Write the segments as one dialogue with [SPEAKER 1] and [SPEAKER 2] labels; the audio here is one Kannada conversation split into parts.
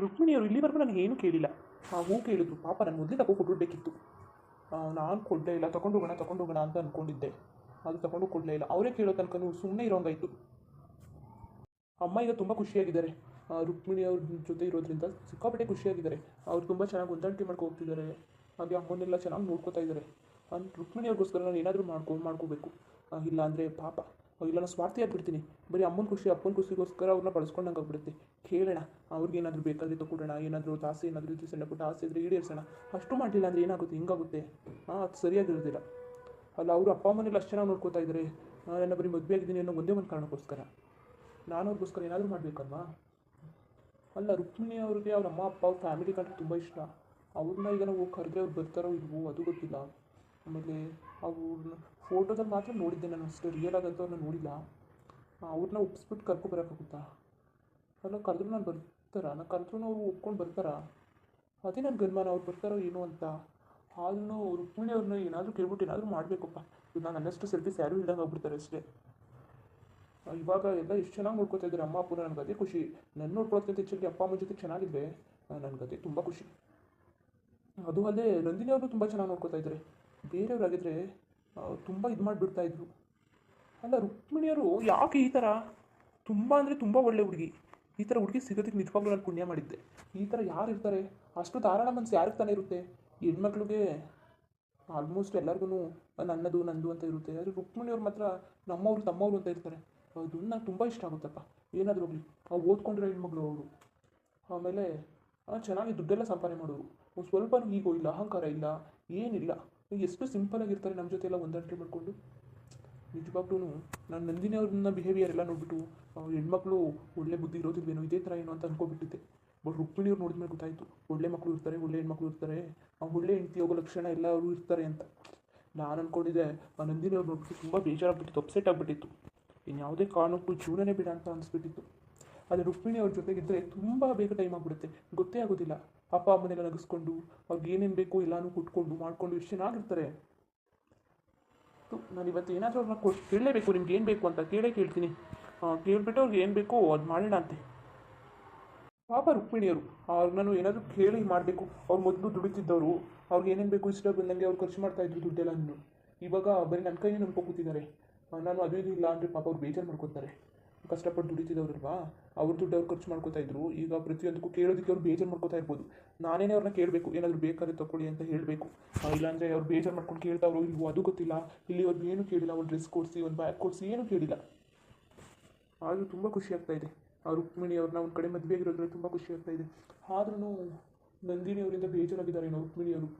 [SPEAKER 1] ರುಕ್ಮಿಣಿಯವರು ಇಲ್ಲಿವರೆಗೂ ನನಗೆ ಏನೂ ಕೇಳಿಲ್ಲ. ಹೂ ಕೇಳಿದ್ರು ಪಾಪ, ನಾನು ಮೊದಲೇ ಕೊಟ್ಬಿಡ್ಬೇಕಿತ್ತು. ನಾನು ಕೊಡಲೇ ಇಲ್ಲ. ತಗೊಂಡೋಗೋಣ ಅಂತ ಅಂದ್ಕೊಂಡಿದ್ದೆ. ಅದು ತಗೊಂಡು ಕೊಡಲೇ ಇಲ್ಲ. ಅವರೇ ಕೇಳೋ ತನಕ ಸುಮ್ಮನೆ ಇರೋಂಗಾಯ್ತು. ಅಮ್ಮ ಈಗ ತುಂಬ ಖುಷಿಯಾಗಿದ್ದಾರೆ. ರುಕ್ಮಿಣಿ ಅವ್ರ ಜೊತೆ ಇರೋದ್ರಿಂದ ಸಿಕ್ಕಾಪಟ್ಟೆ ಖುಷಿಯಾಗಿದ್ದಾರೆ. ಅವ್ರು ತುಂಬ ಚೆನ್ನಾಗಿ ಹೊಂದಾಣಿಕೆ ಮಾಡ್ಕೊ ಹೋಗ್ತಿದ್ದಾರೆ. ಹಾಗೆ ಅಮ್ಮನ್ನೆಲ್ಲ ಚೆನ್ನಾಗಿ ನೋಡ್ಕೋತಾ ಇದ್ದಾರೆ. ರುಕ್ಮಿಣಿ ಅವ್ರಿಗೋಸ್ಕರ ನಾನು ಏನಾದರೂ ಮಾಡ್ಕೋಬೇಕು. ಇಲ್ಲ ಅಂದರೆ ಪಾಪ, ಇಲ್ಲ ನಾನು ಸ್ವಾರ್ಥಿ ಆಗಿಬಿಡ್ತೀನಿ. ಬರೀ ಅಮ್ಮನ ಖುಷಿಗೋಸ್ಕರ ಅವ್ರನ್ನ ಬಳಸ್ಕೊಂಡಂಗೆ ಆಗ್ಬಿಡುತ್ತೆ. ಕೇಳೋಣ, ಅವ್ರಿಗೇನಾದರೂ ಬೇಕಾದರೆ ತಗೊಳ್ಳೋಣ. ಏನಾದರೂ ಆಸೆ ಏನಾದರೂ ಇದ್ದು ಸಣ್ಣ ಪುಟ್ಟ ಆಸೆ ಇದ್ದರೆ ಈಡೇರಿಸೋಣ. ಅಷ್ಟು ಮಾಡಲಿಲ್ಲ ಅಂದರೆ ಏನಾಗುತ್ತೆ, ಹಿಂಗಾಗುತ್ತೆ. ಅದು ಸರಿಯಾಗಿರೋದಿಲ್ಲ. ಅಲ್ಲ, ಅವರು ಅಪ್ಪ ಅಮ್ಮನೆಲ್ಲ ಅಷ್ಟು ಚೆನ್ನಾಗಿ ನೋಡ್ಕೋತಾ ಇದ್ದಾರೆ. ನನ್ನ ಬರೀ ಮದುವೆ ಆಗಿದ್ದೀನಿ ಅನ್ನೋ ಒಂದೇ ಒಂದು ಕಾರಣಕ್ಕೋಸ್ಕರ ನಾನು ಅವ್ರಿಗೋಸ್ಕರ ಏನಾದರೂ ಮಾಡಬೇಕಲ್ವಾ? ಅಲ್ಲ, ರುಕ್ಮಿಣಿ ಅವ್ರಿಗೆ ಅವ್ರ ಅಮ್ಮ ಅಪ್ಪ ಅವ್ರ ಫ್ಯಾಮಿಲಿ ಕಂಡ್ರೆ ತುಂಬ ಇಷ್ಟ. ಅವ್ರನ್ನ ಈಗ ನಾವು ಕರೆದ್ರೆ ಅವ್ರು ಬರ್ತಾರೋ ಇಲ್ವೋ ಅದು ಗೊತ್ತಿಲ್ಲ. ಆಮೇಲೆ ಅವ್ರನ್ನ ಫೋಟೋದಲ್ಲಿ ಮಾತ್ರ ನೋಡಿದ್ದೆ ನಾನು, ಅಷ್ಟು ರಿಯಲ್ ಆಗಂತೂ ಅವ್ರನ್ನ ನೋಡಿಲ್ಲ. ಅವ್ರನ್ನ ಒಪ್ಪಿಸ್ಬಿಟ್ಟು ಕರ್ಕೊಬರೋಕ್ಕಾಗುತ್ತಾ? ಅಲ್ಲ, ಕರೆದ್ರೂ ನಾನು ನಾನು ಕರೆದ್ರೂ ಅವ್ರು ಒಪ್ಕೊಂಡು ಬರ್ತಾರಾ? ಅದೇ ನನ್ನ ಗನ್ಮಾನ, ಅವ್ರು ಬರ್ತಾರೋ ಏನೋ ಅಂತ. ಆದ್ರೂ ರುಕ್ಮಿಣಿ ಅವ್ರನ್ನ ಏನಾದರೂ ಕೇಳ್ಬಿಟ್ಟು ಏನಾದರೂ ಮಾಡಬೇಕಪ್ಪ. ಇದು ನಾನು ನನ್ನಷ್ಟು ಸೆಲ್ಫೀಸ್ ಯಾರೂ ಇಲ್ದಂಗೆ ಆಗ್ಬಿಡ್ತಾರೆ ಅಷ್ಟೇ. ಇವಾಗ ಎಲ್ಲ ಎಷ್ಟು ಚೆನ್ನಾಗಿ ನೋಡ್ಕೊತಾ ಇದ್ದಾರೆ ಅಮ್ಮ ಅಪ್ಪನ. ನನಗೆ ಅದೇ ಖುಷಿ. ನನ್ನ ನೋಡ್ಕೊಳ್ಳೋದಕ್ಕಿಂತ ಹೆಚ್ಚಾಗಿ ಅಪ್ಪ ಅಮ್ಮನ ಜೊತೆ ಚೆನ್ನಾಗಿದ್ದರೆ ನನಗದೇ ತುಂಬ ಖುಷಿ. ಅದು ಅಲ್ಲದೆ ನಂದಿನಿ ಅವರು ತುಂಬ ಚೆನ್ನಾಗಿ ನೋಡ್ಕೊತಾ ಇದ್ದಾರೆ. ಬೇರೆಯವರಾಗಿದ್ದರೆ ತುಂಬ ಇದು ಮಾಡಿಬಿಡ್ತಾಯಿದ್ರು. ಅಲ್ಲ, ರುಕ್ಮಿಣಿಯವರು ಯಾಕೆ ಈ ಥರ? ತುಂಬ ಅಂದರೆ ತುಂಬ ಒಳ್ಳೆ ಹುಡುಗಿ. ಈ ಥರ ಹುಡುಗಿ ಸಿಗೋದಕ್ಕೆ ನಿಜವಾಗ್ಲೂ ನಾನು ಪುಣ್ಯ ಮಾಡಿದ್ದೆ. ಈ ಥರ ಯಾರು ಇರ್ತಾರೆ? ಅಷ್ಟು ಧಾರಾಳ ಮನಸ್ಸು ಯಾರಿಗೆ ತಾನೇ ಇರುತ್ತೆ? ಹೆಣ್ಮಕ್ಳಿಗೆ ಆಲ್ಮೋಸ್ಟ್ ಎಲ್ಲರಿಗೂ ನನ್ನದು ನಂದು ಅಂತ ಇರುತ್ತೆ. ಆದರೆ ರುಕ್ಮಿಣಿಯವ್ರು ಮಾತ್ರ ನಮ್ಮವರು ತಮ್ಮವರು ಅಂತ ಇರ್ತಾರೆ. ಅದು ನಂಗೆ ತುಂಬ ಇಷ್ಟ ಆಗುತ್ತಪ್ಪ. ಏನಾದರೂ ಹೋಗಲಿ, ಓದ್ಕೊಂಡಿರೋ ಹೆಣ್ಮಗಳು ಅವರು. ಆಮೇಲೆ ಚೆನ್ನಾಗಿ ದುಡ್ಡೆಲ್ಲ ಸಂಪಾದನೆ ಮಾಡೋರು. ಸ್ವಲ್ಪ ಈಗೋ ಇಲ್ಲ, ಅಹಂಕಾರ ಇಲ್ಲ, ಏನಿಲ್ಲ. ಎಷ್ಟು ಸಿಂಪಲಾಗಿರ್ತಾರೆ ನಮ್ಮ ಜೊತೆ ಎಲ್ಲ ಹೊಂದಾಣಿಕೆ ಮಾಡಿಕೊಂಡು. ನಿಜವಾಗ್ಲೂ ನಾನು ನಂದಿನಿ ಅವ್ರನ್ನ ಬಿಹೇವಿಯರ್ ಎಲ್ಲ ನೋಡಿಬಿಟ್ಟು ಹೆಣ್ಮಕ್ಳು ಒಳ್ಳೆ ಬುದ್ಧಿ ಇರೋದಿಲ್ವೇನೋ, ಇದೇ ಥರ ಏನೋ ಅಂತ ಅಂದ್ಕೊಬಿಟ್ಟಿದ್ದೆ. ಬಟ್ ರುಕ್ಮಿಣಿಯವ್ರು ನೋಡಿದ್ಮೇಲೆ ಗೊತ್ತಾಯಿತು, ಒಳ್ಳೆ ಮಕ್ಕಳು ಇರ್ತಾರೆ, ಒಳ್ಳೆ ಹೆಣ್ಮಕ್ಳು ಇರ್ತಾರೆ, ಒಳ್ಳೆ ಹೆಂಡತಿ ಹೋಗೋ ಲಕ್ಷಣ ಎಲ್ಲ ಅವರು ಇರ್ತಾರೆ ಅಂತ. ನಾನು ಅಂದ್ಕೊಂಡಿದ್ದೆ. ನಂದಿನಿ ಅವ್ರು ನೋಡ್ಬಿಟ್ಟು ತುಂಬ ಬೇಜಾರಾಗ್ಬಿಟ್ಟಿತ್ತು, ಅಪ್ಸೆಟ್ ಆಗಿಬಿಟ್ಟಿತ್ತು. ಇನ್ಯಾವುದೇ ಕಾರಣಕ್ಕೂ ಜೀವನನೇ ಬೇಡ ಅಂತ ಅನಿಸ್ಬಿಟ್ಟಿತ್ತು. ಆದರೆ ರುಕ್ಮಿಣಿ ಅವ್ರ ಜೊತೆಗಿದ್ದರೆ ತುಂಬ ಬೇಗ ಟೈಮ್ ಆಗಿಬಿಡುತ್ತೆ, ಗೊತ್ತೇ ಆಗೋದಿಲ್ಲ. ಅಪ್ಪ ಅಮ್ಮನೆಲ್ಲ ನಗಿಸ್ಕೊಂಡು ಅವ್ರಿಗೆ ಏನೇನು ಬೇಕು ಎಲ್ಲನೂ ಕೊಟ್ಕೊಂಡು ಮಾಡಿಕೊಂಡು ಎಷ್ಟು ಚೆನ್ನಾಗಿರ್ತಾರೆ. ನಾನು ಇವತ್ತು ಏನಾದರೂ ಅವ್ರನ್ನ ಕೇಳಲೇಬೇಕು. ನಿಮ್ಗೆ ಏನು ಬೇಕು ಅಂತ ಕೇಳ್ತೀನಿ. ಕೇಳಿಬಿಟ್ಟು ಅವ್ರಿಗೆ ಏನು ಬೇಕೋ ಅದು ಮಾಡೋಣ ಅಂತೆ. ಪಾಪ ರುಕ್ಮಿಣಿಯವರು ನಾನು ಏನಾದರೂ ಕೇಳಿ ಮಾಡಬೇಕು. ಅವ್ರು ಮೊದಲು ದುಡಿತಿದ್ದವರು, ಅವ್ರಿಗೆ ಏನೇನು ಬೇಕು ಇಷ್ಟ ಬಂದಂಗೆ ಅವ್ರು ಖರ್ಚು ಮಾಡ್ತಾಯಿದ್ರು ದುಡ್ಡೆಲ್ಲ. ಇವಾಗ ಬರೀ ನನ್ನ ಕೈನೇ ನಂಬ್ಕೊತಿದ್ದಾರೆ. ನಾನು ಅದು ಇದು ಇಲ್ಲ ಅಂದರೆ ಪಾಪ ಅವ್ರು ಬೇಜಾರು ಮಾಡ್ಕೊತಾರೆ. ಕಷ್ಟಪಟ್ಟು ದುಡಿತಿದ್ದವ್ರಲ್ವಾ, ಅವ್ರ ದುಡ್ಡು ಅವ್ರು ಖರ್ಚು ಮಾಡ್ಕೋತಾ ಇದ್ರು. ಈಗ ಪ್ರತಿಯೊಂದಕ್ಕೂ ಕೇಳೋದಕ್ಕೆ ಅವ್ರು ಬೇಜಾರು ಮಾಡ್ಕೋತಾ ಇರ್ಬೋದು. ನಾನೇನೇ ಅವ್ರನ್ನ ಕೇಳಬೇಕು, ಏನಾದರೂ ಬೇಕಾದ್ರೆ ತಗೊಳ್ಳಿ ಅಂತ ಹೇಳಬೇಕು. ಇಲ್ಲಾಂದರೆ ಅವ್ರು ಬೇಜಾರು ಮಾಡ್ಕೊಂಡು ಕೇಳ್ತಾವ್ರು ಇಲ್ವೋ ಅದು ಗೊತ್ತಿಲ್ಲ. ಇಲ್ಲಿ ಅವ್ರಿಗೆ ಏನೂ ಕೇಳಿಲ್ಲ, ಒಂದು ಡ್ರೆಸ್ ಕೊಡಿಸಿ, ಒಂದು ಬ್ಯಾಗ್ ಕೊಡಿಸಿ, ಏನೂ ಕೇಳಿಲ್ಲ. ಆದರೂ ತುಂಬ ಖುಷಿ ಆಗ್ತಾಯಿದೆ. ರುಕ್ಮಿಣಿ ಅವ್ರನ್ನ ಒಂದು ಕಡೆ ಮದುವೆ ಆಗಿರೋದ್ರಲ್ಲಿ ತುಂಬ ಖುಷಿ ಆಗ್ತಾಯಿದೆ. ಆದ್ರೂ ನಂದಿನಿ ಅವರಿಂದ ಬೇಜಾರಾಗಿದ್ದಾರೆ ರುಕ್ಮಿಣಿಯವರು.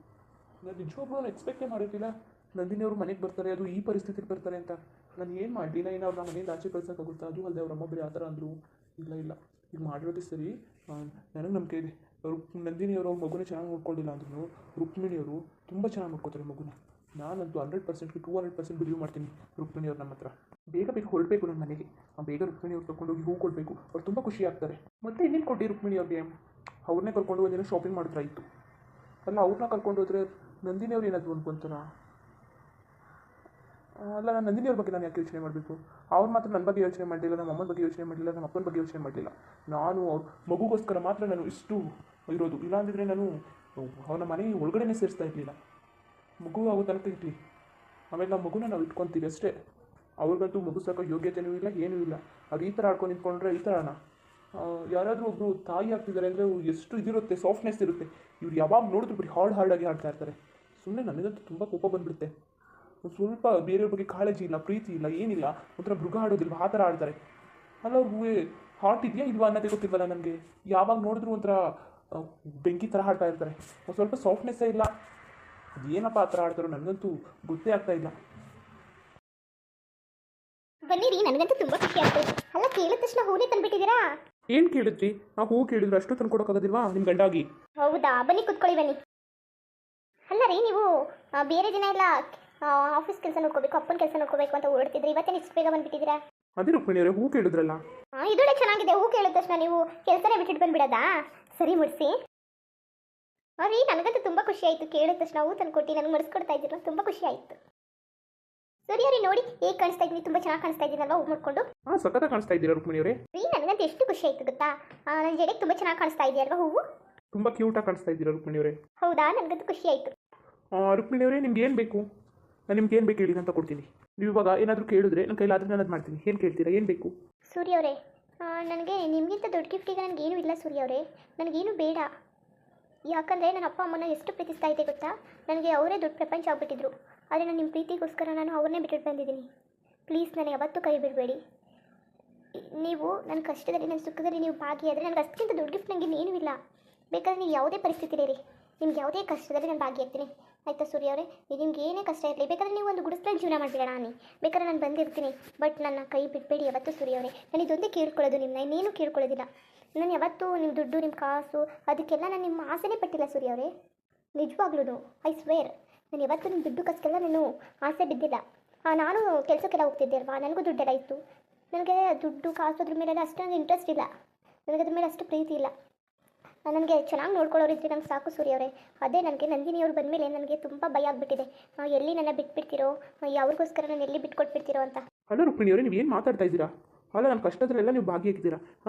[SPEAKER 1] ನಾನು ನಿಜವಾಗ್ಲೂ ನಾನು ಎಕ್ಸ್ಪೆಕ್ಟೇ ಮಾಡಿರ್ತಿಲ್ಲ ನಂದಿನಿ ಅವರು ಮನೆಗೆ ಬರ್ತಾರೆ, ಅದು ಈ ಪರಿಸ್ಥಿತಿಗೆ ಬರ್ತಾರೆ ಅಂತ. ನಾನು ಏನು ಮಾಡಲಿಲ್ಲ, ಏನೋ ಅವ್ರನ್ನ ಮನೆಯಿಂದ ಆಚೆ ಕಳ್ಸೋಕ್ಕಾಗುತ್ತಾ? ಅದು ಅಲ್ಲದೆ ಅವ್ರ ಅಮ್ಮ ಬರೀ ಆ ಥರ ಅಂದರು. ಇಲ್ಲ ಈಗ ಮಾಡಿರೋದೇ ಸರಿ. ನನಗೆ ನಂಬಿಕೆ ಇದೆ. ನಂದಿನಿ ಅವರು ಅವ್ರ ಮಗುನ ಚೆನ್ನಾಗಿ ನೋಡ್ಕೊಳ್ಳಿಲ್ಲ ಅಂದ್ರೂ ರುಕ್ಮಿಣಿಯವರು ತುಂಬ ಚೆನ್ನಾಗಿ ನೋಡ್ಕೋತಾರೆ ಮಗುನ. ನಾನಂತೂ 100%ಗೆ 200% ಬಿಲೀವ್ ಮಾಡ್ತೀನಿ ರುಕ್ಮಿಣಿಯವ್ರು ನಮ್ಮ ಹತ್ರ. ಬೇಗ ಹೊರಡಬೇಕು ನನ್ನ ಮನೆಗೆ. ಬೇಗ ರುಕ್ಮಿಣಿಯವ್ರು ತೊಗೊಂಡೋಗಿ ಹೂ ಕೊಡಬೇಕು. ಅವ್ರು ತುಂಬ ಖುಷಿ ಆಗ್ತಾರೆ. ಮತ್ತೆ ಇನ್ನೇನು ಕೊಡಿ ರುಕ್ಮಿಣಿಯವ್ರಿಗೆ? ಅವ್ರನ್ನೇ ಕರ್ಕೊಂಡು ಒಂದಿನ ಶಾಪಿಂಗ್ ಮಾಡಿದ್ರಾಯಿತು. ಅಲ್ಲ, ಅವ್ರನ್ನ ಕರ್ಕೊಂಡು ಹೋದರೆ ನಂದಿನಿ ಅವ್ರು ಏನಾದರೂ ಅನ್ಕೊಂತಾರ? ಅಲ್ಲ, ನಾನು ನಂದಿನಿಯವ್ರ ಬಗ್ಗೆ ನಾನು ಯಾಕೆ ಯೋಚನೆ ಮಾಡಬೇಕು? ಅವ್ರು ಮಾತ್ರ ನನ್ನ ಬಗ್ಗೆ ಯೋಚನೆ ಮಾಡಲಿಲ್ಲ, ನಮ್ಮ ಅಮ್ಮನ ಬಗ್ಗೆ ಯೋಚನೆ ಮಾಡಲಿಲ್ಲ, ನಮ್ಮ ಅಪ್ಪನ ಬಗ್ಗೆ ಯೋಚನೆ ಮಾಡಲಿಲ್ಲ. ನಾನು ಅವ್ರ ಮಗುಗೋಸ್ಕರ ಮಾತ್ರ ನಾನು ಇಷ್ಟು ಇರೋದು. ಇಲ್ಲಾಂದಿದ್ರೆ ನಾನು ಅವನ ಮನೆ ಒಳಗಡೆನೇ ಸೇರಿಸ್ತಾ ಇರಲಿಲ್ಲ. ಮಗು ಆಗೋ ತನಕ ಇರಲಿ, ಆಮೇಲೆ ನಾವು ಮಗುನ ನಾವು ಇಟ್ಕೊತೀವಿ ಅಷ್ಟೇ. ಅವ್ರಿಗಂತೂ ಮಗು ಸಾಕೋ ಯೋಗ್ಯತೆಯೂ ಇಲ್ಲ, ಏನೂ ಇಲ್ಲ. ಅವ್ರು ಈ ಥರ ಆಡ್ಕೊಂಡು ನಿಂತ್ಕೊಂಡ್ರೆ ಈ ಥರನ? ಯಾರಾದರೂ ಒಬ್ಬರು ತಾಯಿ ಆಗ್ತಿದ್ದಾರೆ ಅಂದರೆ ಎಷ್ಟು ಇದಿರುತ್ತೆ, ಸಾಫ್ಟ್ನೆಸ್ ಇರುತ್ತೆ. ಇವ್ರು ಯಾವಾಗ ನೋಡಿದ್ರು ಬರೀ ಹಾರ್ಡಾಗಿ ಆಡ್ತಾ ಇರ್ತಾರೆ. ಸುಮ್ಮನೆ ನನಗಂತೂ ತುಂಬ ಕೋಪ ಬಂದುಬಿಡುತ್ತೆ. ಸ್ವಲ್ಪ ಬೇರೆಯವ್ರ ಬಗ್ಗೆ ಕಾಳಜಿ ಇಲ್ಲ, ಪ್ರೀತಿ ಇಲ್ಲ, ಏನಿಲ್ಲ. ಒಂಥರ ಮೃಗ ಆಡೋದಿಲ್ವ ಆ ಥರ ಆಡ್ತಾರೆ. ಅಲ್ಲ, ಅವ್ರಿಗೆ ಹಾರ್ಟ್ ಇದೆಯಾ ಇಲ್ವಾ ಅನ್ನೋದೇ ಗೊತ್ತಿಲ್ವಲ್ಲ ನನಗೆ. ಯಾವಾಗ ನೋಡಿದ್ರು ಒಂಥರ ಬೆಂಕಿ ಥರ ಆಡ್ತಾ ಇರ್ತಾರೆ. ಸ್ವಲ್ಪ ಸಾಫ್ಟ್ನೆಸ್ಸೇ ಇಲ್ಲ. ಅದೇನಪ್ಪ ಆ ಥರ ಆಡ್ತಾರೋ ನನಗಂತೂ ಗೊತ್ತೇ ಆಗ್ತಾ ಇಲ್ಲ.
[SPEAKER 2] ಬನ್ನಿರಿ, ನನಗಂತೂ ತುಂಬ ಖುಷಿ ಆಗ್ತದೆ. ಅಲ್ಲ, ಕೇಳಿದ ತಕ್ಷಣ ಹೂನೇ ತಂದುಬಿಟ್ಟಿದ್ದೀರಾ?
[SPEAKER 1] ಏನು ಕೇಳಿದ್ರಿ? ನಾವು ಹೂ ಕೇಳಿದ್ರು ಅಷ್ಟು ತಂದು ಕೊಡೋಕ್ಕಾಗೋದಿಲ್ವಾ ನಿಮ್ಮ ಗಂಡಾಗಿ?
[SPEAKER 2] ಹೌದಾ, ಬನ್ನಿ ಕುತ್ಕೊಳ್ಳಿ ಬನ್ನಿ. ಅಲ್ಲ ರೀ, ನೀವು ಬೇರೆ ದಿನ ಎಲ್ಲ ಆಫೀಸ್ ಕೆಲಸ ನೋಡ್ಕೋಬೇಕು, ಅಪ್ಪನ ಕೆಲಸ ನೋಡ್ಕೋಬೇಕು ಅಂತ ಓಡ್ತಿದ್ರಿ. ಇವತ್ತೇ ಇಷ್ಟು ಬೇಗ ಬಂದುಬಿಟ್ಟಿದ್ದೀರಾ?
[SPEAKER 1] ಅದೇ ರುಕ್ಮಿಣಿಯವರೇ, ಹೂ ಕೇಳಿದ್ರಲ್ಲ.
[SPEAKER 2] ಇದೊಳ್ಳೆ ಚೆನ್ನಾಗಿದೆ. ಹೂ ಕೇಳಿದ ತಕ್ಷಣ ನೀವು ಕೆಲಸನೇ ಬಿಟ್ಟಿಟ್ಟು ಬಂದುಬಿಡೋದಾ? ಸರಿ, ಮುಡಿಸಿ. ರೀ, ನನಗಂತೂ ತುಂಬ ಖುಷಿ ಆಯಿತು. ಕೇಳಿದ ತಕ್ಷಣ ಹೂ ತಂದು ಕೊಟ್ಟು ನನಗೆ ಮಡಿಸ್ಕೊಡ್ತಾ ಇದ್ದೀರಲ್ಲ, ತುಂಬ ಖುಷಿ ಆಯಿತು. ಸರಿ ರೀ, ನೋಡಿ ಹೇಗೆ ಕಾಣಿಸ್ತಾ ಇದ್ದೀನಿ? ತುಂಬ ಚೆನ್ನಾಗಿ ಕಾಣಿಸ್ತಾ ಇದ್ದೀನಲ್ವಾ ಹೂ ಮಾಡ್ಕೊಂಡು?
[SPEAKER 1] ಸಖತ್ತಾಗಿ ಕಾಣಿಸ್ತಾ ಇದ್ದೀರಾ ರುಕ್ಮಿಣಿಯವರೇ?
[SPEAKER 2] ರೀ, ನನಗಂತೂ ಮಾಡಿದ್ದು ಎಷ್ಟು ಖುಷಿ ಆಯಿತು ಗೊತ್ತಾ. ನನ್ನ ಜಡೆಗೆ ತುಂಬ ಚೆನ್ನಾಗಿ ಕಾಣಿಸ್ತಾ ಇದೆಯಲ್ವಾ ಹೂವು.
[SPEAKER 1] ತುಂಬ ಕ್ಯೂಟಾಗಿ ಕಾಣಿಸ್ತಾ ಇದ್ದೀರಾ ರುಕ್ಮಿಣಿಯವರೇ.
[SPEAKER 2] ಹೌದಾ, ನನಗಂತೂ ಖುಷಿ ಆಯಿತು.
[SPEAKER 1] ರುಕ್ಮಿಣಿಯವರೇ, ನಿಮ್ಗೆ ಏನು ಬೇಕು? ನಾನು ನಿಮ್ಗೆ ಏನು ಬೇಕು ಹೇಳಿ ಅಂತ ಕೊಡ್ತೀನಿ. ನೀವು ಇವಾಗ ಏನಾದರೂ ಕೇಳಿದ್ರೆ ನನ್ನ ಕೈಲಾದ್ರೆ ನಾನು ಅದು ಮಾಡ್ತೀನಿ. ಏನು ಕೇಳ್ತೀರಾ? ಏನು ಬೇಕು?
[SPEAKER 2] ಸೂರ್ಯ ಅವರೇ, ನನಗೆ ನಿಮಗಿಂತ ದೊಡ್ಡ ಗಿಫ್ಟಿಗೆ ನನಗೇನು ಇಲ್ಲ ಸೂರ್ಯ ಅವರೇ. ನನಗೇನು ಬೇಡ. ಯಾಕಂದರೆ ನನ್ನ ಅಪ್ಪ ಅಮ್ಮನ ಎಷ್ಟು ಪ್ರೀತಿಸ್ತಾ ಇದೆ ಗೊತ್ತಾ. ನನಗೆ ಅವರೇ ದೊಡ್ಡ ಪ್ರಪಂಚ ಆಗ್ಬಿಟ್ಟಿದ್ರು. ಆದರೆ ನಾನು ನಿಮ್ಮ ಪ್ರೀತಿಗೋಸ್ಕರ ನಾನು ಅವ್ರನ್ನೇ ಬಿಟ್ಟು ಬಂದಿದ್ದೀನಿ. ಪ್ಲೀಸ್ ನನಗೆ ಯಾವತ್ತೂ ಕೈ ಬಿಡಬೇಡಿ. ನೀವು ನನ್ನ ಕಷ್ಟದಲ್ಲಿ ನನ್ನ ಸುಖದಲ್ಲಿ ನೀವು ಭಾಗಿಯಾದರೆ ನನಗೆ ಅಷ್ಟಕ್ಕಿಂತ ದೊಡ್ಡ ಗಿಫ್ಟ್ ನನಗೆ ಏನೂ ಇಲ್ಲ. ಬೇಕಾದ್ರೆ ನೀವು ಯಾವುದೇ ಪರಿಸ್ಥಿತಿ ಇರಿ, ನಿಮ್ಗೆ ಯಾವುದೇ ಕಷ್ಟದಲ್ಲಿ ನಾನು ಭಾಗಿಯಾಗ್ತೀನಿ. ಆಯಿತಾ ಸೂರ್ಯ ಅವರೇ? ನಿಮ್ಗೆ ಏನೇ ಕಷ್ಟ ಇರಲಿ, ಬೇಕಾದ್ರೆ ನೀವು ಒಂದು ಗುಡಿಸ್ಲಲ್ಲಿ ಜೀವನ ಮಾಡಿಬಿಡೋಣ ನಾನು. ಬೇಕಾದ್ರೆ ನಾನು ಬಂದಿರ್ತೀನಿ, ಬಟ್ ನನ್ನ ಕೈ ಬಿಡಬೇಡಿ ಯಾವತ್ತೂ ಸೂರ್ಯ ಅವರೇ. ನಾನು ಇದೊಂದೇ ಕೇಳ್ಕೊಳ್ಳೋದು ನಿಮ್ಮನ್ನ, ಇನ್ನೇನು ಕೇಳ್ಕೊಳ್ಳೋದಿಲ್ಲ. ನಾನು ಯಾವತ್ತೂ ನಿಮ್ಮ ದುಡ್ಡು ನಿಮ್ಮ ಕಾಸು ಅದಕ್ಕೆಲ್ಲ ನಾನು ನಿಮ್ಮ ಆಸೆನೇ ಪಟ್ಟಿಲ್ಲ ಸೂರ್ಯ ಅವರೇ. ನಿಜವಾಗ್ಲೂ ಐ ಸ್ವೇರ್, ನಾನು ಯಾವತ್ತೂ ನಿಮ್ಮ ದುಡ್ಡು ಕಾಸಿಗೆಲ್ಲ ನಾನು ಆಸೆ ಬಿದ್ದಿಲ್ಲ. ನಾನು ಕೆಲಸಕ್ಕೆಲ್ಲ ಹೋಗ್ತಿದ್ದೆ ಅಲ್ವಾ, ನನಗೂ ದುಡ್ಡೆಲ್ಲ ಇತ್ತು. ನನಗೆ ದುಡ್ಡು ಕಾಸು ಅದ್ರ ಮೇಲೆಲ್ಲ ಅಷ್ಟು ನನಗೆ ಇಂಟ್ರೆಸ್ಟ್ ಇಲ್ಲ. ನನಗೆ ಅದ್ರ ಮೇಲೆ ಅಷ್ಟು ಪ್ರೀತಿ ಇಲ್ಲ. ನನಗೆ ಚೆನ್ನಾಗಿ ನೋಡ್ಕೊಳ್ಳೋರಿದ್ರೆ ನಂಗೆ ಸಾಕು ಸೂರ್ಯ ಅವರೇ. ಅದೇ ನನಗೆ ನಂದಿನಿಯವ್ರು ಬಂದಮೇಲೆ ನನಗೆ ತುಂಬ ಭಯ ಆಗಿಬಿಟ್ಟಿದೆ. ಎಲ್ಲಿ ನನ್ನ ಬಿಟ್ಬಿಡ್ತೀರೋ, ಯಾವ್ರಿಗೋಸ್ಕರ ನಾನು ಎಲ್ಲಿ ಬಿಟ್ಕೊಟ್ಬಿಡ್ತೀರೋ ಅಂತ.
[SPEAKER 1] ಅಲ್ಲ ರುಕ್ಮಿಣಿಯವರೇ, ನೀವು ಏನು ಮಾತಾಡ್ತಾ ಇದ್ದೀರಾ? ಅಲ್ಲ, ನನ್ನ ಕಷ್ಟದಲ್ಲೆಲ್ಲ ನೀವು ಭಾಗಿಯಾಗಿದ್ದೀರಾ.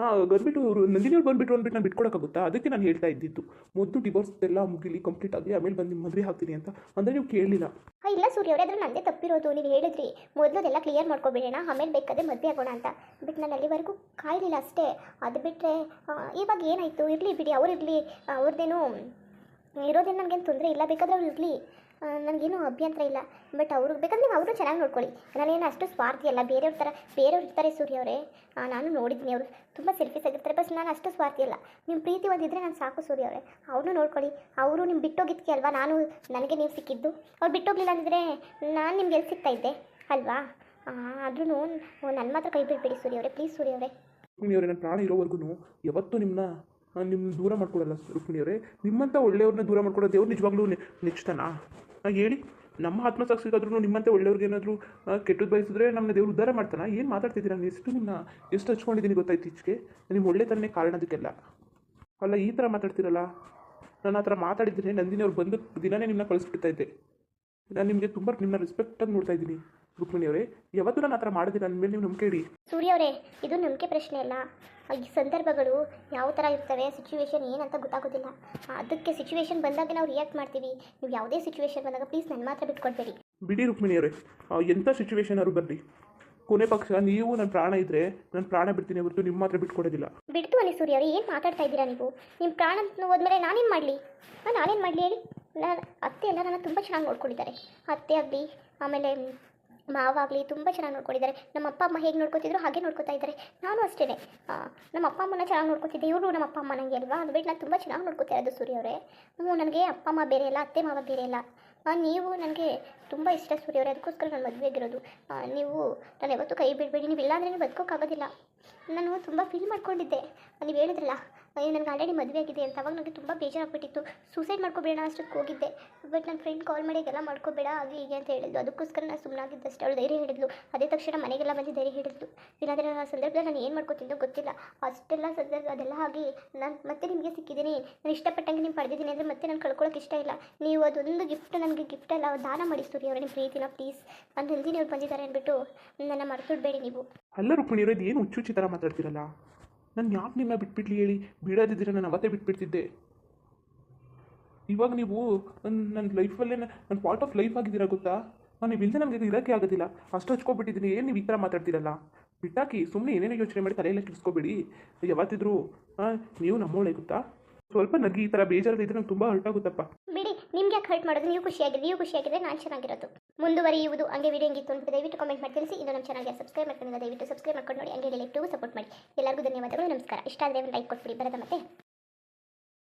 [SPEAKER 1] ಬಂದುಬಿಟ್ಟು ನಂದಿನಿಯವ್ರು ಬಂದುಬಿಟ್ಟು ನಾನು ಬಿಟ್ಕೊಡೋಕ್ಕಾಗುತ್ತಾ? ಅದಕ್ಕೆ ನಾನು ಹೇಳ್ತಾ ಇದ್ದಿದ್ದು ಮೊದಲು ಡಿವೋರ್ಸ್ ಎಲ್ಲ ಮುಗಿಲಿ ಕಂಪ್ಲೀಟ್ ಆಗಿ ಆಮೇಲೆ ಬಂದು ನಿಮ್ಮ ಮದುವೆ ಆಗ್ತೀನಿ ಅಂತ. ಅಂದರೆ ನೀವು ಕೇಳಲಿಲ್ಲ.
[SPEAKER 2] ಇಲ್ಲ ಸೂರ್ಯ ಅವರೇ, ಅದ್ರ ನಂದೇ ತಪ್ಪಿರೋದು. ನೀವು ಹೇಳಿದ್ರಿ ಮೊದಲು ಅದೆಲ್ಲ ಕ್ಲಿಯರ್ ಮಾಡ್ಕೊಬೇಡೋಣ, ಆಮೇಲೆ ಬೇಕಾದ್ರೆ ಮದುವೆ ಆಗೋಣ ಅಂತ. ಬಟ್ ನಾನು ಅಲ್ಲಿವರೆಗೂ ಕಾಯಲಿಲ್ಲ ಅಷ್ಟೇ. ಅದು ಬಿಟ್ಟರೆ ಇವಾಗ ಏನಾಯಿತು ಇರಲಿ ಬಿಡಿ, ಅವರಿರಲಿ, ಅವ್ರದ್ದೇನು ಇರೋದೇನು ನನಗೇನು ತೊಂದರೆ ಇಲ್ಲ. ಬೇಕಾದ್ರೆ ಅವ್ರು ಇರಲಿ, ನನಗೇನು ಅಭ್ಯಂತರ ಇಲ್ಲ. ಬಟ್ ಅವ್ರಿಗೆ ಬೇಕಾದ್ರೆ ನೀವು ಅವರು ಚೆನ್ನಾಗಿ ನೋಡ್ಕೊಳ್ಳಿ. ನಾನೇನು ಅಷ್ಟು ಸ್ವಾರ್ಥಿ ಅಲ್ಲ. ಬೇರೆಯವ್ರು ಇರ್ತಾರೆ ಸೂರ್ಯ ಅವರೇ, ನಾನು ನೋಡಿದ್ದೀನಿ. ಅವರು ತುಂಬ ಸೆಲ್ಫಿಸ್ ಆಗಿರ್ತಾರೆ. ಬಸ್ ನಾನು ಅಷ್ಟು ಸ್ವಾರ್ಥಿ ಅಲ್ಲ. ನಿಮ್ಮ ಪ್ರೀತಿ ಒಂದಿದ್ರೆ ನಾನು ಸಾಕು ಸೂರ್ಯ ಅವರೇ. ಅವ್ರನ್ನೂ ನೋಡ್ಕೊಳ್ಳಿ. ಅವರು ನಿಮ್ಮ ಬಿಟ್ಟೋಗಿದ್ದಕ್ಕೆ ಅಲ್ವಾ ನನಗೆ ನೀವು ಸಿಕ್ಕಿದ್ದು. ಅವ್ರು ಬಿಟ್ಟೋಗ್ಲಿಲ್ಲ ಅಂದಿದ್ರೆ ನಾನು ನಿಮ್ಗೆ ಎಲ್ಲಿ ಸಿಗ್ತಾ ಇದ್ದೆ ಅಲ್ವಾ. ಆದ್ರೂ ನನ್ನ ಮಾತ್ರ ಕೈ ಬಿಡಬೇಡಿ ಸೂರ್ಯ ಅವರೇ, ಪ್ಲೀಸ್ ಸೂರ್ಯ ಅವರೇ.
[SPEAKER 1] ರುಕ್ಮಿಣಿಯವರೇ, ನನ್ನ ಪ್ರಾಣ ಇರೋವರೆಗೂ ಯಾವತ್ತೂ ನಿಮ್ಮ ದೂರ ಮಾಡ್ಕೊಡಲ್ಲ ರುಕ್ಮಿಣಿಯವರೇ. ನಿಮ್ಮಂಥ ಒಳ್ಳೆಯವ್ರನ್ನ ದೂರ ಮಾಡ್ಕೊಡೋ ದೇವ್ರು ನಿಜವಾಗ್ಲೂ ನೆಚ್ತಾನಾ? ಹೇಳಿ, ನಮ್ಮ ಆತ್ಮಸಾಕ್ಷಿಗಾದ್ರೂ ನಿಮ್ಮಂತೆ ಒಳ್ಳೆಯವ್ರಿಗೆ ಏನಾದರೂ ಕೆಟ್ಟದ್ದು ಬಯಸಿದ್ರೆ ನಮ್ಮನ್ನ ದೇವ್ರು ಉದ್ಧಾರ ಮಾಡ್ತಾನೆ? ಏನು ಮಾತಾಡ್ತಿದ್ದೀರಾ? ನಾನು ಎಷ್ಟು ಹಚ್ಕೊಂಡಿದ್ದೀನಿ ಗೊತ್ತಾ ಇತ್ತೀಚೆಗೆ? ನಿಮ್ಮ ಒಳ್ಳೆತನನೇ ಕಾರಣ ಅದಕ್ಕೆಲ್ಲ. ಅಲ್ಲ, ಈ ಥರ ಮಾತಾಡ್ತಿರಲ್ಲ. ನಾನು ಆ ಥರ ಮಾತಾಡಿದ್ರೆ ನಂದಿನಿಯವ್ರು ಬಂದು ದಿನವೇ ನಿಮ್ಮನ್ನ ಕಳಿಸ್ಬಿಡ್ತಾ ಇದ್ದೆ. ನಾನು ನಿಮಗೆ ತುಂಬ ನಿಮ್ಮನ್ನ ರೆಸ್ಪೆಕ್ಟಾಗಿ ನೋಡ್ತಾ ಇದ್ದೀನಿ ರುಕ್ಮಿಣಿಯವರೇ. ಯಾವತ್ತೂ ನಾನು ಆ ಥರ ಮಾಡಿದ್ದೀನಿ. ನನ್ನ ಮೇಲೆ ನೀವು ನಂಬಿಕೆ ಇಡಿ
[SPEAKER 2] ಸೂರ್ಯ ಅವರೇ. ಇದು ನಂಬಿಕೆ ಪ್ರಶ್ನೆ ಅಲ್ಲ. ಈ ಸಂದರ್ಭಗಳು ಯಾವ ಥರ ಇರ್ತವೆ, ಸಿಚುವೇಶನ್ ಏನಂತ ಗೊತ್ತಾಗೋದಿಲ್ಲ. ಅದಕ್ಕೆ ಸಿಚುವೇಶನ್ ಬಂದಾಗ ನಾವು ರಿಯಾಕ್ಟ್ ಮಾಡ್ತೀವಿ. ನೀವು ಯಾವುದೇ ಸಿಚುವೇಶನ್ ಬಂದಾಗ ಪ್ಲೀಸ್ ನನ್ನ ಮಾತ್ರ ಬಿಟ್ಕೊಡ್ಬೇಡಿ.
[SPEAKER 1] ಬಿಡಿ ರುಕ್ಮಿಣಿಯವರೇ, ಎಂಥ ಸಿಚುವೇಶನ್ ಅವರು ಬರಲಿ, ಕೊನೆ ಪಕ್ಷ ನೀವು ನನ್ನ ಪ್ರಾಣ ಇದ್ದರೆ ನಾನು ಪ್ರಾಣ ಬಿಡ್ತೀನಿ ಹೊರತು ನಿಮ್ಮ ಮಾತ್ರ ಬಿಟ್ಕೊಡೋದಿಲ್ಲ.
[SPEAKER 2] ಬಿಡ್ತು ಅನ್ನಿ ಸೂರ್ಯ ಅವರೇ, ಏನು ಮಾತಾಡ್ತಾ ಇದ್ದೀರಾ ನೀವು? ನಿಮ್ಮ ಪ್ರಾಣ ಹೋದ್ಮೇಲೆ ನಾನೇನು ಮಾಡಲಿ ಹೇಳಿ? ಅತ್ತೆ ಎಲ್ಲ ನನ್ನ ತುಂಬ ಚೆನ್ನಾಗಿ ನೋಡ್ಕೊಂಡಿದ್ದಾರೆ. ಅತ್ತೆ ಆಗಲಿ, ಆಮೇಲೆ ಮಾವಾಗಲಿ ತುಂಬ ಚೆನ್ನಾಗಿ ನೋಡ್ಕೊಂಡಿದ್ದಾರೆ. ನಮ್ಮ ಅಪ್ಪ ಅಮ್ಮ ಹೇಗೆ ನೋಡ್ಕೊತಿದ್ರು ಹಾಗೆ ನೋಡ್ಕೊತಾ ಇದ್ದಾರೆ. ನಾನು ಅಷ್ಟೇ, ನಮ್ಮ ಅಪ್ಪ ಅಮ್ಮನ ಚೆನ್ನಾಗಿ ನೋಡ್ಕೊತಿದ್ದೆ. ಇವರು ನಮ್ಮ ಅಪ್ಪ ಅಮ್ಮ ನನಗೆ ಅಲ್ವಾ, ಅದು ಬಿಟ್ಟು ನಾನು ತುಂಬ ಚೆನ್ನಾಗಿ ನೋಡ್ಕೊತಾ ಇರೋದು ಸೂರ್ಯ ಅವರೇ. ನನಗೆ ಅಪ್ಪ ಅಮ್ಮ ಬೇರೆ ಇಲ್ಲ, ಅತ್ತೆ ಮಾವ ಬೇರೆ ಇಲ್ಲ. ನೀವು ನನಗೆ ತುಂಬ ಇಷ್ಟ ಸೂರ್ಯ ಅವರೇ. ಅದಕ್ಕೋಸ್ಕರ ನಾನು ಮದುವೆ ಆಗಿರೋದು. ನೀವು ನಾನು ಯಾವತ್ತೂ ಕೈ ಬಿಡಬೇಡಿ. ನೀವು ಇಲ್ಲ ಅಂದರೆ ಬದುಕೋಕ್ಕಾಗೋದಿಲ್ಲ. ನಾನು ತುಂಬ ಫೀಲ್ ಮಾಡ್ಕೊಂಡಿದ್ದೆ. ನೀವು ಹೇಳಿದ್ರಲ್ಲ ನನಗೆ ಆಲ್ರೆಡಿ ಮದುವೆ ಆಗಿದೆ ಅಂತ. ಅವಾಗ ನನಗೆ ತುಂಬ ಬೇಜಾರಾಗ್ಬಿಟ್ಟಿತ್ತು. ಸೂಸೈಡ್ ಮಾಡ್ಕೋಬೇಡ ಅಷ್ಟಕ್ಕೆ ಹೋಗಿದ್ದೆ. ಬಟ್ ನನ್ನ ಫ್ರೆಂಡ್ ಕಾಲ್ ಮಾಡಿ ಇದೆಲ್ಲ ಮಾಡ್ಕೋಬೇಡ ಹಾಗೆ ಹೀಗೆ ಅಂತ ಹೇಳಿದ್ಲು. ಅದಕ್ಕೋಸ್ಕರ ನಾನು ಸುಮ್ಮನಾಗಿದ್ದಷ್ಟೇ. ಅವಳು ಧೈರ್ಯ ಹೇಳಿದ್ಲು. ಅದೇ ತಕ್ಷಣ ಮನೆಗೆಲ್ಲ ಬಂದು ಧೈರ್ಯ ಹೇಳಿದ್ಲು. ಇಲ್ಲಾಂದರೆ ಆ ಸಂದರ್ಭದಲ್ಲಿ ನಾನು ಏನು ಮಾಡ್ಕೋತಿದ್ದೋ ಗೊತ್ತಿಲ್ಲ. ಅಷ್ಟೆಲ್ಲ ಸಂದರ್ಭ ಅದೆಲ್ಲ ಆಗಿ ನಾನು ಮತ್ತೆ ನಿಮಗೆ ಸಿಕ್ಕಿದ್ದೀನಿ. ನಾನು ಇಷ್ಟಪಟ್ಟಂಗೆ ನೀವು ಪಡೆದಿದ್ದೀನಿ ಅಂದರೆ ಮತ್ತೆ ನಾನು ಕಳ್ಕೊಳ್ಳೋಕೆ ಇಷ್ಟ ಇಲ್ಲ. ನೀವು ಅದೊಂದು ಗಿಫ್ಟ್ ನನಗೆ ಗಿಫ್ಟ್ ಅಲ್ಲ, ದಾನ ಮಾಡಿ ಸೂರ್ಯ ಅವರೇ ನಿಮ್ಮ ಪ್ರೀತಿನ ಪ್ಲೀಸ್. ನಾನು ನಂದಿನಿಯವ್ರು ಬಂದಿದ್ದಾರೆ ಅಂದ್ಬಿಟ್ಟು ನನ್ನ ಮರೆತುಬಿಡಬೇಡಿ ನೀವು.
[SPEAKER 1] ಅಲ್ಲ ರುಕ್ಮಿಣಿಯವರೇ, ಇದು ಏನು ಹುಚ್ಚುಚ್ಚಿ ಥರ ಮಾತಾಡ್ತಿರಲ್ಲ. ನಾನು ಯಾಕೆ ನಿಮ್ಮನ್ನ ಬಿಟ್ಬಿಡ್ಲಿ ಹೇಳಿ? ಬಿಡೋದಿದ್ದೀರ ನಾನು ಅವತ್ತೇ ಬಿಟ್ಬಿಡ್ತಿದ್ದೆ. ಇವಾಗ ನೀವು ನನ್ನ ಲೈಫಲ್ಲೇ ನನ್ನ ಪಾರ್ಟ್ ಆಫ್ ಲೈಫ್ ಆಗಿದ್ದೀರಾ ಗೊತ್ತಾ? ನೀವು ಇಲ್ಲದೆ ನನಗೆ ಇರೋಕ್ಕೆ ಆಗೋದಿಲ್ಲ. ಅಷ್ಟು ಹಚ್ಕೊಬಿಟ್ಟಿದ್ದೀನಿ. ಏನು ನೀವು ಈ ಥರ ಮಾತಾಡ್ತಿರಲ್ಲ? ಬಿಟ್ಟಾಕಿ, ಸುಮ್ಮನೆ ಏನೇನೋ ಯೋಚನೆ ಮಾಡಿ ತಲೆಯೆಲ್ಲ ಕಿಡಿಸ್ಕೊಬೇಡಿ. ಯಾವತ್ತಿದ್ರು ನೀವು ನಮ್ಮೊಳಗೆ ಗೊತ್ತಾ? ಸ್ವಲ್ಪ ನಗಿ. ಈ ಥರ ಬೇಜಾರಿದ್ರೆ ನಂಗೆ ತುಂಬ ಹರ್ಟ್ ಆಗುತ್ತಪ್ಪ.
[SPEAKER 2] ಬಿಡಿ, ನಿಮ್ಗೆ ಯಾಕೆ ಹರ್ಟ್ ಮಾಡೋದು? ನೀವು ಖುಷಿಯಾಗಿದ್ರೆ ನಾನು ಚೆನ್ನಾಗಿರೋದು. ಮುಂದುವರಿಯುವುದು. ಹಂಗೆ ವಿಡಿಯೋ ಹೆಂಗಿತ್ತು ಅಂತ ದಯವಿಟ್ಟು ಕಮೆಂಟ್ ಮಾಡಿ ತಿಳಿಸಿ. ಇನ್ನು ನಮ್ಮ ಚಾನಲ್ಗೆ ಸಬ್ಸ್ಕ್ರೈಬ್ ಮಾಡ್ಕೊಂಡು ದಯವಿಟ್ಟು ಸಬ್ಸ್ಕ್ರೈಬ್ ಮಾಡ್ಕೊಂಡು ನೋಡಿ. ಹಂಗೆ ಲೈಕ್ ಸಪೋರ್ಟ್ ಮಾಡಿ. ಎಲ್ಲರಿಗೂ ಧನ್ಯವಾದಗಳು, ನಮಸ್ಕಾರ. ಇಷ್ಟ ಆದರೆ ಒಂದು ಲೈಕ್ ಕೊಟ್ಬಿಡಿ. ಬರೋದ ಮತ್ತೆ.